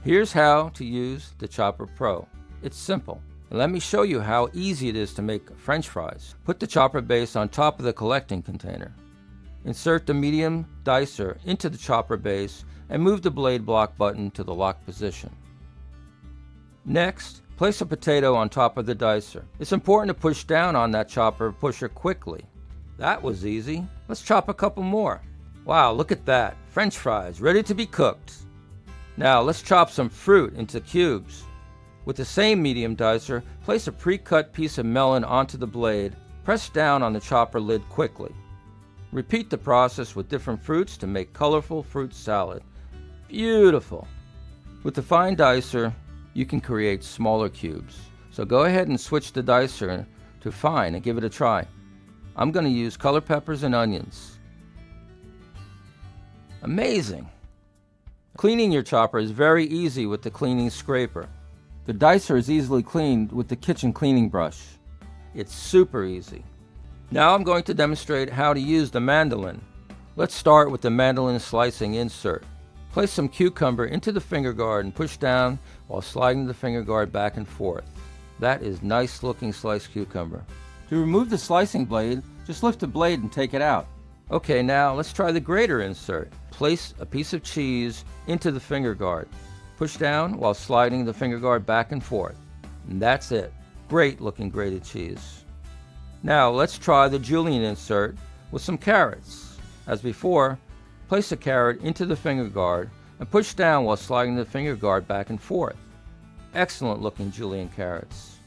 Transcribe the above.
Here's how to use the Chopper Pro. It's simple. And let me show you how easy it is to make French fries. Put the chopper base on top of the collecting container. Insert the medium dicer into the chopper base and move the blade block button to the lock position. Next, place a potato on top of the dicer. It's important to push down on that chopper pusher quickly. That was easy. Let's chop a couple more. Wow, look at that. French fries ready to be cooked. Now let's chop some fruit into cubes. With the same medium dicer, place a pre-cut piece of melon onto the blade. Press down on the chopper lid quickly. Repeat the process with different fruits to make colorful fruit salad. Beautiful! With the fine dicer, you can create smaller cubes. So go ahead and switch the dicer to fine and give it a try. I'm going to use color peppers and onions. Amazing! Cleaning your chopper is very easy with the cleaning scraper. The dicer is easily cleaned with the kitchen cleaning brush. It's super easy. Now I'm going to demonstrate how to use the mandolin. Let's start with the mandolin slicing insert. Place some cucumber into the finger guard and push down while sliding the finger guard back and forth. That is nice looking sliced cucumber. To remove the slicing blade, just lift the blade and take it out. Okay, now let's try the grater insert. Place a piece of cheese into the finger guard. Push down while sliding the finger guard back and forth. And that's it. Great looking grated cheese. Now let's try the julienne insert with some carrots. As before, place a carrot into the finger guard and push down while sliding the finger guard back and forth. Excellent looking julienne carrots.